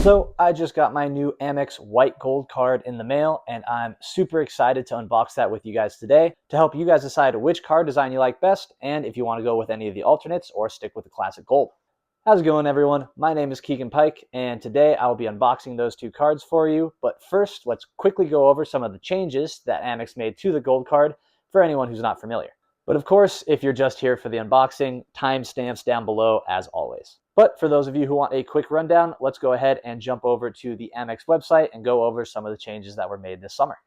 So I just got my new Amex White Gold Card in the mail, and I'm super excited to unbox that with you guys today to help you guys decide which card design you like best and if you want to go with any of the alternates or stick with the classic gold. How's it going, everyone? My name is Keegan Pike, and today I will be unboxing those two cards for you. But first, let's quickly go over some of the changes that Amex made to the gold card for anyone who's not familiar. But of course, if you're just here for the unboxing, timestamps down below as always. But for those of you who want a quick rundown, let's go ahead and jump over to the Amex website and go over some of the changes that were made this summer.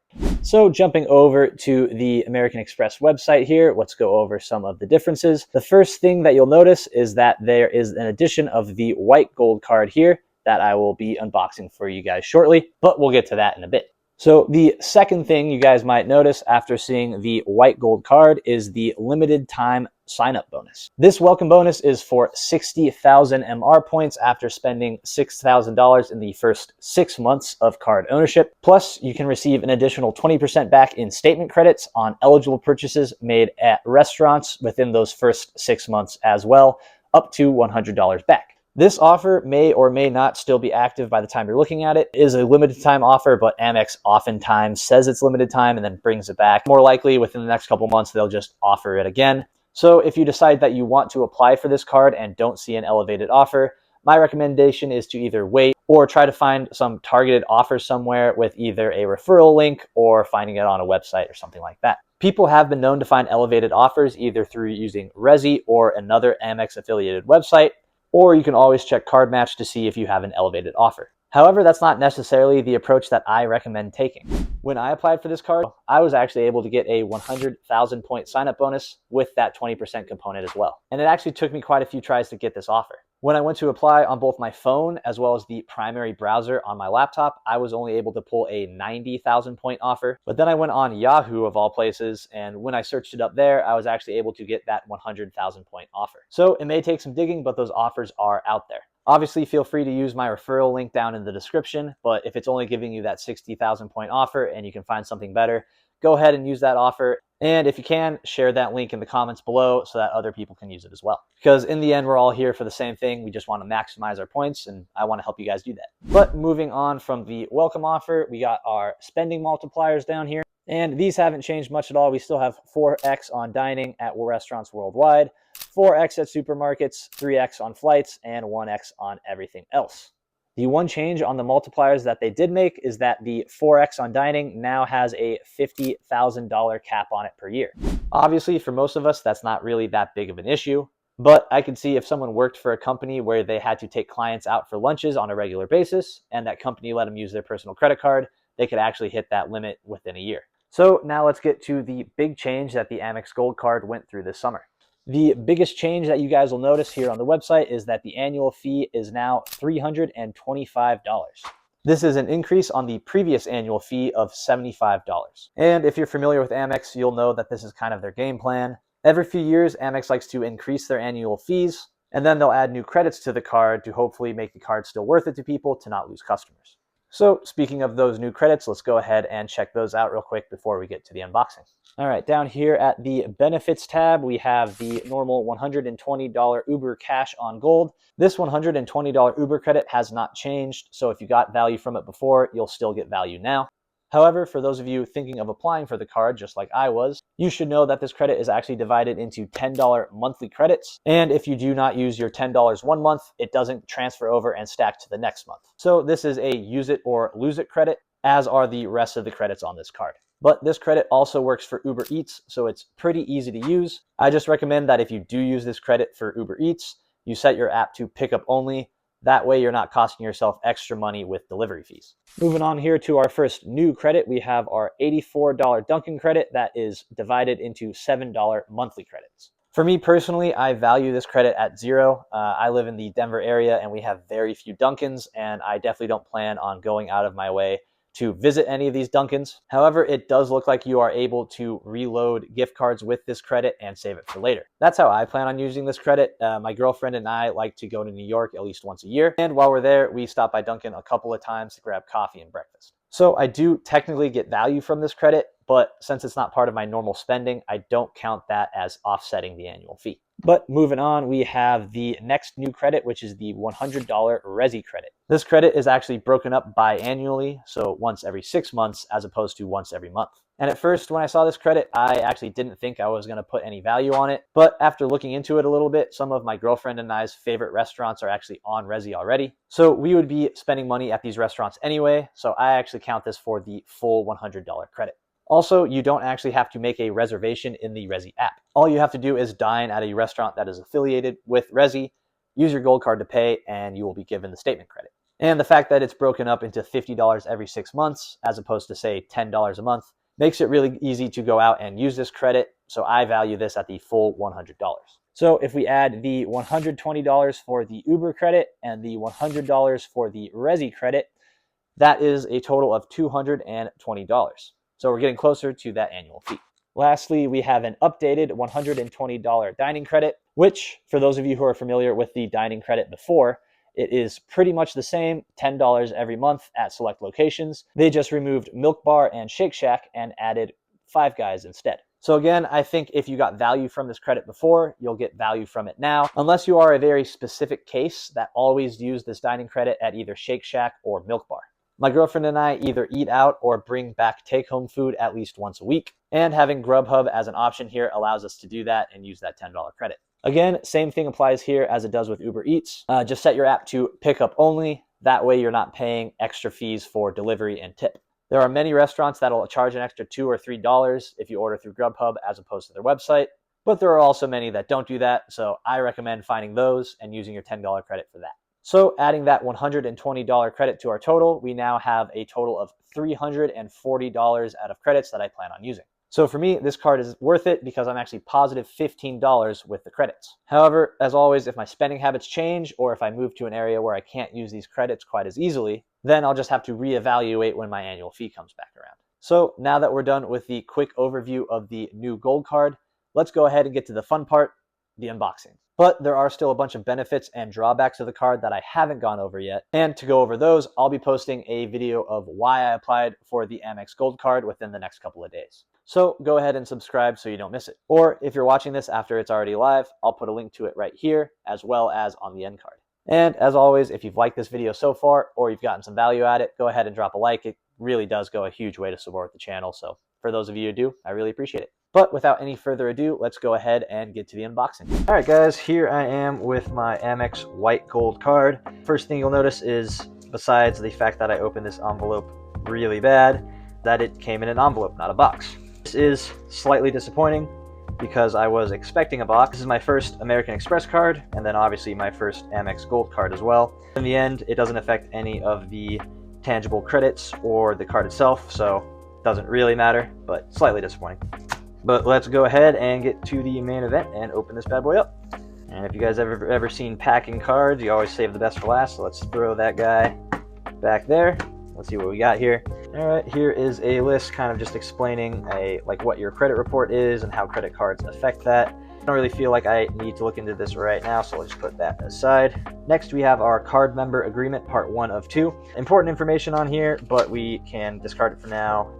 So jumping over to the American Express website here, let's go over some of the differences. The first thing that you'll notice is that there is an addition of the white gold card here that I will be unboxing for you guys shortly, but we'll get to that in a bit. So the second thing you guys might notice after seeing the white gold card is the limited time sign-up bonus. This welcome bonus is for 60,000 MR points after spending $6,000 in the first 6 months of card ownership. Plus, you can receive an additional 20% back in statement credits on eligible purchases made at restaurants within those first 6 months as well, up to $100 back. This offer may or may not still be active by the time you're looking at it. It is a limited time offer, but Amex oftentimes says it's limited time and then brings it back. More likely within the next couple months, they'll just offer it again. So if you decide that you want to apply for this card and don't see an elevated offer, my recommendation is to either wait or try to find some targeted offer somewhere with either a referral link or finding it on a website or something like that. People have been known to find elevated offers either through using Resi or another Amex affiliated website, or you can always check Card Match to see if you have an elevated offer. However, that's not necessarily the approach that I recommend taking. When I applied for this card, I was actually able to get a 100,000 point sign-up bonus with that 20% component as well. And it actually took me quite a few tries to get this offer. When I went to apply on both my phone as well as the primary browser on my laptop, I was only able to pull a 90,000 point offer. But then I went on Yahoo of all places, and when I searched it up there, I was actually able to get that 100,000 point offer. So it may take some digging, but those offers are out there. Obviously, feel free to use my referral link down in the description, but if it's only giving you that 60,000 point offer and you can find something better, go ahead and use that offer. And if you can, share that link in the comments below so that other people can use it as well. Because in the end, we're all here for the same thing. We just want to maximize our points, and I want to help you guys do that. But moving on from the welcome offer, we got our spending multipliers down here. And these haven't changed much at all. We still have 4x on dining at restaurants worldwide, 4x at supermarkets, 3x on flights, and 1x on everything else. The one change on the multipliers that they did make is that the 4x on dining now has a $50,000 cap on it per year. Obviously, for most of us, that's not really that big of an issue, but I could see if someone worked for a company where they had to take clients out for lunches on a regular basis, and that company let them use their personal credit card, they could actually hit that limit within a year. So now let's get to the big change that the Amex Gold Card went through this summer. The biggest change that you guys will notice here on the website is that the annual fee is now $325. This is an increase on the previous annual fee of $75. And if you're familiar with Amex, you'll know that this is kind of their game plan. Every few years, Amex likes to increase their annual fees, and then they'll add new credits to the card to hopefully make the card still worth it to people to not lose customers. So speaking of those new credits, let's go ahead and check those out real quick before we get to the unboxing. All right, down here at the benefits tab, we have the normal $120 Uber cash on gold. This $120 Uber credit has not changed, so if you got value from it before, you'll still get value now. However, for those of you thinking of applying for the card, just like I was, you should know that this credit is actually divided into $10 monthly credits. And if you do not use your $10 one month, it doesn't transfer over and stack to the next month. So this is a use it or lose it credit, as are the rest of the credits on this card. But this credit also works for Uber Eats, so it's pretty easy to use. I just recommend that if you do use this credit for Uber Eats, you set your app to pickup only. That way you're not costing yourself extra money with delivery fees. Moving on here to our first new credit, we have our $84 Dunkin' credit that is divided into $7 monthly credits. For me personally, I value this credit at $0. I live in the Denver area and we have very few Dunkins, and I definitely don't plan on going out of my way to visit any of these Dunkins. However, it does look like you are able to reload gift cards with this credit and save it for later. That's how I plan on using this credit. My girlfriend and I like to go to New York at least once a year. And while we're there, we stop by Dunkin' a couple of times to grab coffee and breakfast. So I do technically get value from this credit, but since it's not part of my normal spending, I don't count that as offsetting the annual fee. But moving on, we have the next new credit, which is the $100 Resi credit. This credit is actually broken up biannually, so once every 6 months as opposed to once every month. And at first, when I saw this credit, I actually didn't think I was going to put any value on it. But after looking into it a little bit, some of my girlfriend and I's favorite restaurants are actually on Resi already. So we would be spending money at these restaurants anyway, so I actually count this for the full $100 credit. Also, you don't actually have to make a reservation in the Resi app. All you have to do is dine at a restaurant that is affiliated with Resi, use your gold card to pay, and you will be given the statement credit. And the fact that it's broken up into $50 every 6 months, as opposed to, say, $10 a month, makes it really easy to go out and use this credit, so I value this at the full $100. So if we add the $120 for the Uber credit and the $100 for the Resi credit, that is a total of $220. So we're getting closer to that annual fee. Lastly, we have an updated $120 dining credit, which, for those of you who are familiar with the dining credit before, it is pretty much the same, $10 every month at select locations. They just removed Milk Bar and Shake Shack and added Five Guys instead. So again, I think if you got value from this credit before, you'll get value from it now, unless you are a very specific case that always used this dining credit at either Shake Shack or Milk Bar. My girlfriend and I either eat out or bring back take-home food at least once a week, and having Grubhub as an option here allows us to do that and use that $10 credit. Again, same thing applies here as it does with Uber Eats. Just set your app to pickup only. That way you're not paying extra fees for delivery and tip. There are many restaurants that'll charge an extra $2 or $3 if you order through Grubhub as opposed to their website, but there are also many that don't do that, so I recommend finding those and using your $10 credit for that. So adding that $120 credit to our total, we now have a total of $340 out of credits that I plan on using. So for me, this card is worth it because I'm actually positive $15 with the credits. However, as always, if my spending habits change or if I move to an area where I can't use these credits quite as easily, then I'll just have to reevaluate when my annual fee comes back around. So now that we're done with the quick overview of the new gold card, let's go ahead and get to the fun part, the unboxing. But there are still a bunch of benefits and drawbacks of the card that I haven't gone over yet. And to go over those, I'll be posting a video of why I applied for the Amex Gold Card within the next couple of days. So go ahead and subscribe so you don't miss it. Or if you're watching this after it's already live, I'll put a link to it right here, as well as on the end card. And as always, if you've liked this video so far, or you've gotten some value at it, go ahead and drop a like. It really does go a huge way to support the channel. So for those of you who do, I really appreciate it. But without any further ado, let's go ahead and get to the unboxing. All right, guys, here I am with my Amex White Gold Card. First thing you'll notice is, besides the fact that I opened this envelope really bad, that it came in an envelope, not a box. This is slightly disappointing because I was expecting a box. This is my first American Express card, and then obviously my first Amex Gold Card as well. In the end, it doesn't affect any of the tangible credits or the card itself, so it doesn't really matter, but slightly disappointing. But let's go ahead and get to the main event and open this bad boy up. And if you guys ever seen packing cards, you always save the best for last. So let's throw that guy back there. Let's see what we got here. All right, here is a list kind of just explaining like what your credit report is and how credit cards affect that. I don't really feel like I need to look into this right now, so let's put that aside. Next, we have our card member agreement, part 1 of 2. Important information on here, but we can discard it for now.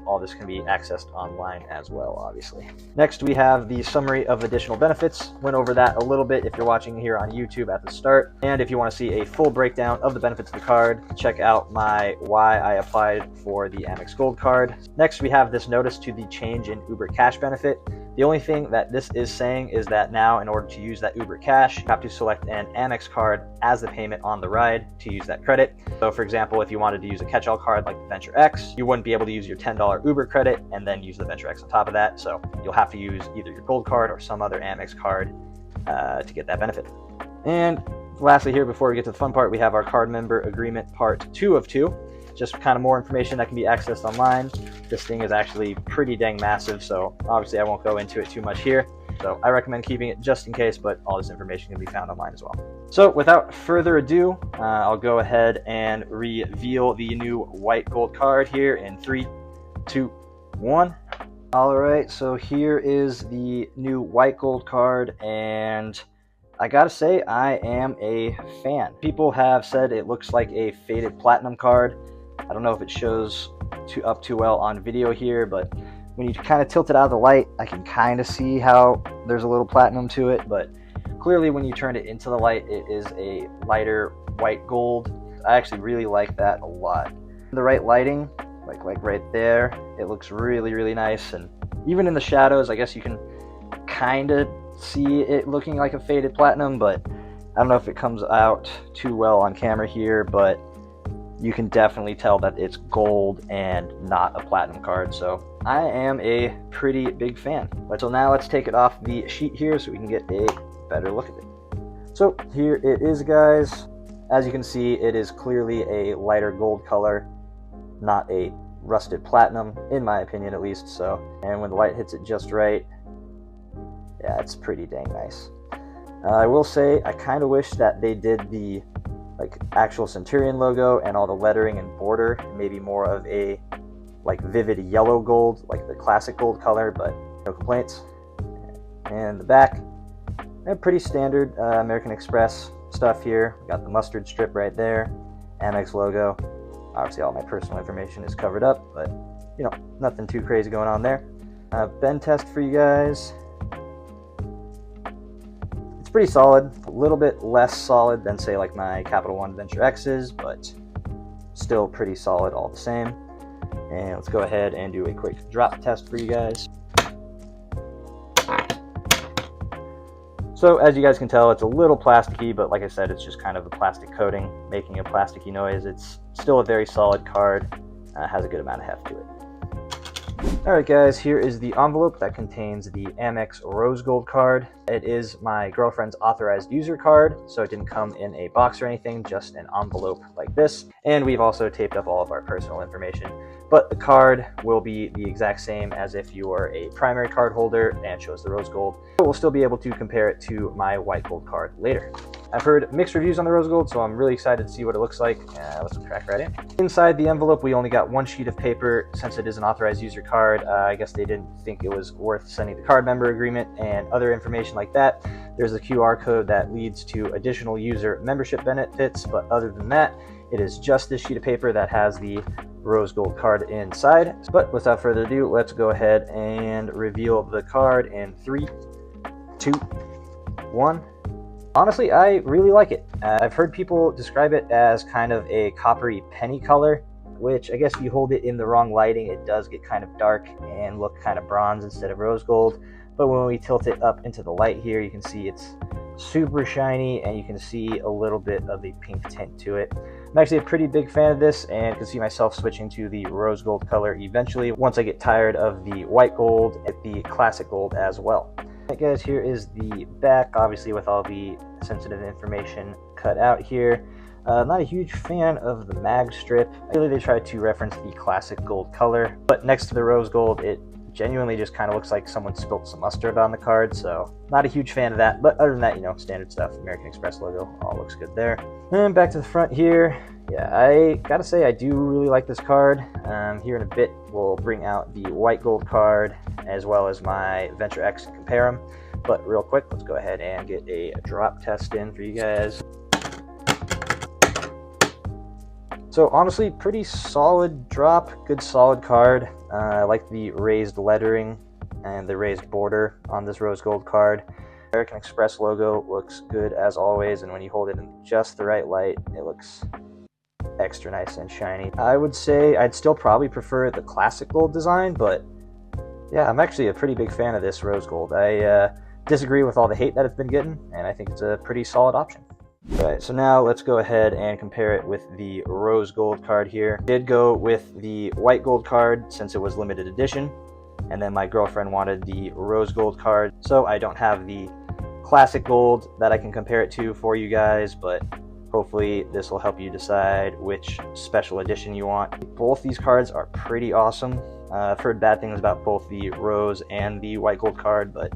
All this can be accessed online as well, obviously. Next, we have the summary of additional benefits. Went over that a little bit if you're watching here on YouTube at the start. And if you want to see a full breakdown of the benefits of the card, check out my why I applied for the Amex Gold Card. Next, we have this notice to the change in Uber Cash benefit. The only thing that this is saying is that now, in order to use that Uber Cash, you have to select an Amex card as the payment on the ride to use that credit. So for example, if you wanted to use a catch-all card like the Venture X, you wouldn't be able to use your $10 Uber credit and then use the Venture X on top of that. So you'll have to use either your Gold Card or some other Amex card to get that benefit. And lastly here, before we get to the fun part, we have our card member agreement part 2 of 2. Just kind of more information that can be accessed online. This thing is actually pretty dang massive, so obviously I won't go into it too much here. So I recommend keeping it just in case, but all this information can be found online as well. So without further ado, I'll go ahead and reveal the new white gold card here in 3, 2, 1. All right, so here is the new white gold card, and I gotta say, I am a fan. People have said it looks like a faded platinum card. I don't know if it shows up too well on video here, but when you kind of tilt it out of the light, I can kind of see how there's a little platinum to it, but clearly when you turn it into the light, it is a lighter white gold. I actually really like that a lot. The right lighting, like right there, it looks really, really nice. And even in the shadows, I guess you can kind of see it looking like a faded platinum, but I don't know if it comes out too well on camera here, but you can definitely tell that it's gold and not a platinum card. So I am a pretty big fan. So now let's take it off the sheet here so we can get a better look at it. So here it is, guys. As you can see, it is clearly a lighter gold color, not a rusted platinum, in my opinion at least. So, and when the light hits it just right, yeah, it's pretty dang nice. I will say I kind of wish that they did the actual Centurion logo and all the lettering and border maybe more of a vivid yellow gold, like the classic gold color, but no complaints. And the back, pretty standard American Express stuff here. We got the mustard strip right there, Amex logo. Obviously all my personal information is covered up, but nothing too crazy going on there. Bend test for you guys. It's pretty solid, a little bit less solid than say like my Capital One Venture X's, but still pretty solid all the same. And let's go ahead and do a quick drop test for you guys. So as you guys can tell, it's a little plasticky, but like I said, it's just kind of a plastic coating making a plasticky noise. It's still a very solid card, has a good amount of heft to it. Alright guys, here is the envelope that contains the Amex Rose Gold Card. It is my girlfriend's authorized user card, so it didn't come in a box or anything, just an envelope like this. And we've also taped up all of our personal information. But the card will be the exact same as if you were a primary card holder and chose the rose gold. But we'll still be able to compare it to my white gold card later. I've heard mixed reviews on the rose gold, so I'm really excited to see what it looks like. Let's crack right in. Inside the envelope, we only got one sheet of paper. Since it is an authorized user card, I guess they didn't think it was worth sending the card member agreement and other information like that. There's a QR code that leads to additional user membership benefits, but other than that, it is just this sheet of paper that has the rose gold card inside. But without further ado, let's go ahead and reveal the card in 3, 2, 1. Honestly, I really like it. I've heard people describe it as kind of a coppery penny color, which I guess if you hold it in the wrong lighting, it does get kind of dark and look kind of bronze instead of rose gold. But when we tilt it up into the light here, you can see it's super shiny and you can see a little bit of a pink tint to it. I'm actually a pretty big fan of this and can see myself switching to the rose gold color eventually once I get tired of the white gold and the classic gold as well. Alright guys, here is the back, obviously with all the sensitive information cut out here. Not a huge fan of the mag strip. Really, they tried to reference the classic gold color, but next to the rose gold, it genuinely just kind of looks like someone spilt some mustard on the card, so not a huge fan of that. But other than that, standard stuff. American Express logo, all looks good there. And back to the front here. Yeah, I gotta say I do really like this card. Here in a bit, we'll bring out the white gold card as well as my Venture X and compare them. But real quick, let's go ahead and get a drop test in for you guys. So honestly, pretty solid drop, good solid card. I like the raised lettering and the raised border on this rose gold card. American Express logo looks good as always, and when you hold it in just the right light, it looks extra nice and shiny. I would say I'd still probably prefer the classic gold design, but yeah, I'm actually a pretty big fan of this rose gold. I disagree with all the hate that it's been getting, and I think it's a pretty solid option. Right, so now let's go ahead and compare it with the rose gold card here. I did go with the white gold card since it was limited edition, and then my girlfriend wanted the rose gold card, so I don't have the classic gold that I can compare it to for you guys, but hopefully this will help you decide which special edition you want. Both these cards are pretty awesome. I've heard bad things about both the rose and the white gold card, but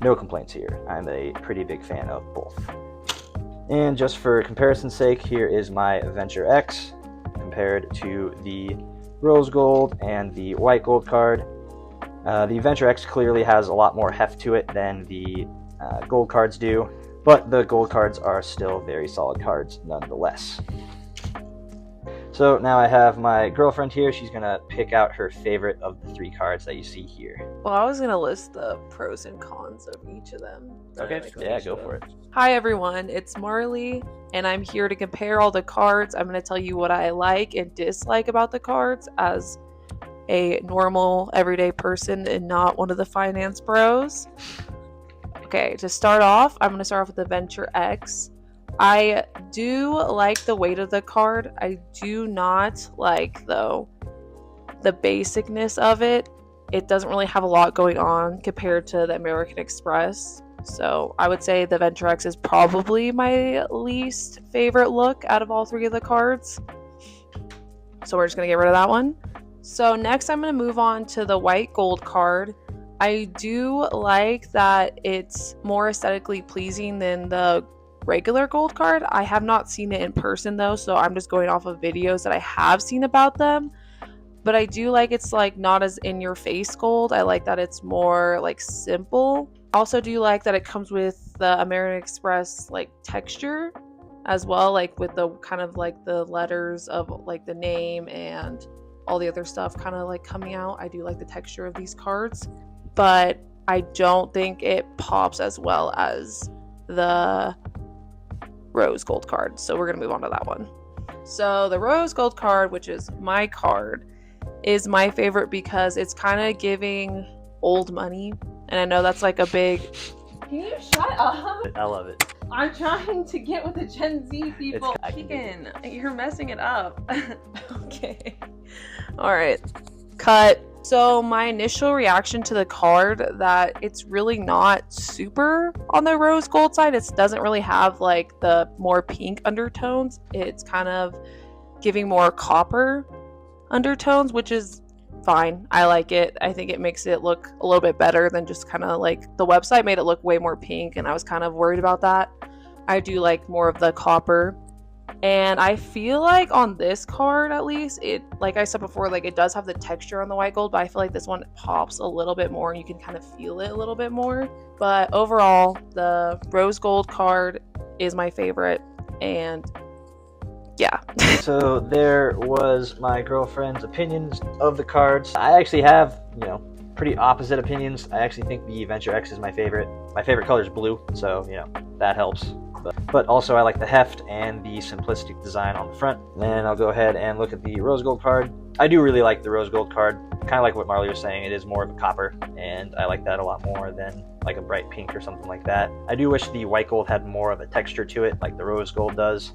no complaints here. I'm a pretty big fan of both. And just for comparison's sake, here is my Venture X compared to the rose gold and the white gold card. The Venture X clearly has a lot more heft to it than the gold cards do, but the gold cards are still very solid cards nonetheless. So now I have my girlfriend here. She's gonna pick out her favorite of the 3 cards that you see here. Well, I was gonna list the pros and cons of each of them. Okay, yeah, go for it. Hi everyone, it's Marley, and I'm here to compare all the cards. I'm gonna tell you what I like and dislike about the cards as a normal, everyday person and not one of the finance bros. Okay, to start off, I'm gonna start off with the Venture X. I do like the weight of the card. I do not like, though, the basicness of it. It doesn't really have a lot going on compared to the American Express. So I would say the Venture X is probably my least favorite look out of all 3 of the cards. So we're just going to get rid of that one. So next I'm going to move on to the White Gold Card. I do like that it's more aesthetically pleasing than the regular gold card. I have not seen it in person though, so I'm just going off of videos that I have seen about them. But I do like it's like not as in your face gold. I like that it's more like simple. Also do like that it comes with the American Express like texture as well, like with the kind of like the letters of like the name and all the other stuff kind of like coming out. I do like the texture of these cards, but I don't think it pops as well as the Rose Gold Card. So we're going to move on to that one. So the Rose Gold Card, which is my card, is my favorite because it's kind of giving old money. And I know that's like a big... Can you shut up? I love it. I'm trying to get with the Gen Z people. Keegan, you're messing it up. Okay. All right. Cut. So my initial reaction to the card, that it's really not super on the rose gold side. It doesn't really have like the more pink undertones. It's kind of giving more copper undertones, which is fine. I like it. I think it makes it look a little bit better than just kind of like the website made it look way more pink, and I was kind of worried about that. I do like more of the copper. And I feel like on this card, at least, it, like I said before, like it does have the texture on the white gold, but I feel like this one pops a little bit more. You can kind of feel it a little bit more. But overall, the rose gold card is my favorite, and yeah. So there was my girlfriend's opinions of the cards. I actually have, pretty opposite opinions. I actually think the Venture X is my favorite. My favorite color is blue, so, that helps. But also I like the heft and the simplistic design on the front. Then I'll go ahead and look at the rose gold card. I do really like the rose gold card. Kind of like what Marley was saying, it is more of a copper, and I like that a lot more than like a bright pink or something like that. I do wish the white gold had more of a texture to it, like the rose gold does.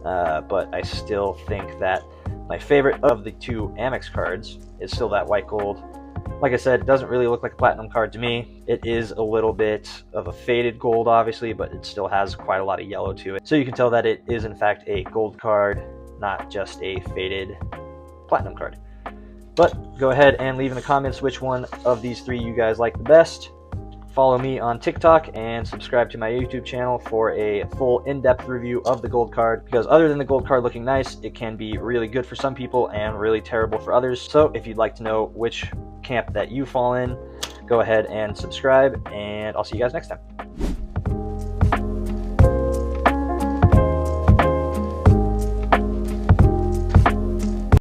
But I still think that my favorite of the 2 Amex cards is still that white gold. Like I said, it doesn't really look like a platinum card to me. It is a little bit of a faded gold, obviously, but it still has quite a lot of yellow to it. So you can tell that it is, in fact, a gold card, not just a faded platinum card. But go ahead and leave in the comments which one of these 3 you guys like the best. Follow me on TikTok and subscribe to my YouTube channel for a full in-depth review of the gold card, because other than the gold card looking nice, it can be really good for some people and really terrible for others. So if you'd like to know which camp that you fall in, go ahead and subscribe, and I'll see you guys next time.